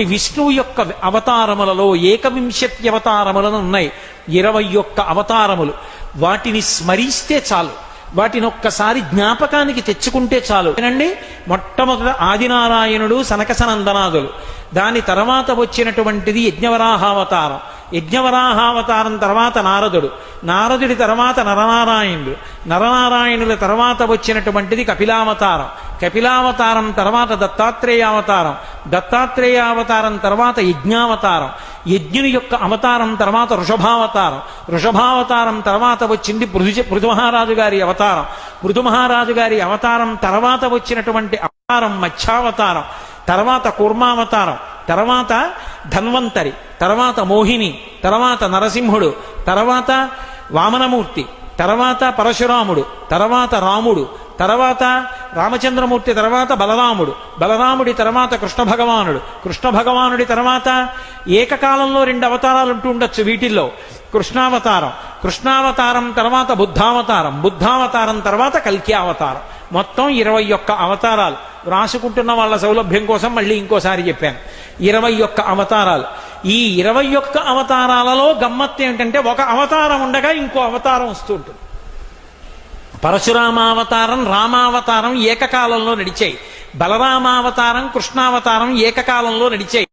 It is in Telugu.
విష్ణువు యొక్క అవతారములలో ఏకవింశతి అవతారములను ఉన్నాయి. 21 అవతారములు. వాటిని స్మరిస్తే చాలు, వాటిని ఒక్కసారి జ్ఞాపకానికి తెచ్చుకుంటే చాలు. ఏనండి, మొట్టమొదట ఆదినారాయణుడు సనకసనందనాదులు, దాని తర్వాత వచ్చినటువంటిది యజ్ఞవరాహావతారం, యజ్ఞవరాహావతారం తర్వాత నారదుడు, నారదుడి తర్వాత నరనారాయణుడు, నరనారాయణుల తర్వాత వచ్చినటువంటిది కపిలావతారం, కపిలావతారం తర్వాత దత్తాత్రేయావతారం, దత్తాత్రేయావతారం తర్వాత యజ్ఞావతారం, యజ్ఞుని యొక్క అవతారం తర్వాత వృషభావతారం, వృషభావతారం తర్వాత వచ్చింది పృథుమహారాజు గారి అవతారం, పృథుమహారాజు గారి అవతారం తర్వాత వచ్చినటువంటి అవతారం మత్స్యావతారం, తర్వాత కూర్మావతారం, తర్వాత ధన్వంతరి, తర్వాత మోహిని, తర్వాత నరసింహుడు, తర్వాత వామనమూర్తి, తర్వాత పరశురాముడు, తర్వాత రాముడు, తర్వాత రామచంద్రమూర్తి, తర్వాత బలరాముడు, బలరాముడి తర్వాత కృష్ణ భగవానుడు, కృష్ణ భగవానుడి తర్వాత ఏకకాలంలో 2 అవతారాలు ఉంటూ ఉండొచ్చు వీటిల్లో. కృష్ణావతారం, కృష్ణావతారం తర్వాత బుద్ధావతారం, బుద్ధావతారం తర్వాత కల్కి అవతారం. మొత్తం 21 అవతారాలు. రాసుకుంటున్న వాళ్ళ సౌలభ్యం కోసం మళ్ళీ ఇంకోసారి చెప్పాను, 21 అవతారాలు. ఈ 21 అవతారాలలో గమ్మత్తు ఏంటంటే, ఒక అవతారం ఉండగా ఇంకో అవతారం వస్తూ ఉంటుంది. పరశురామావతారం, రామావతారం ఏకకాలంలో నడిచాయి. బలరామావతారం, కృష్ణావతారం ఏకకాలంలో నడిచాయి.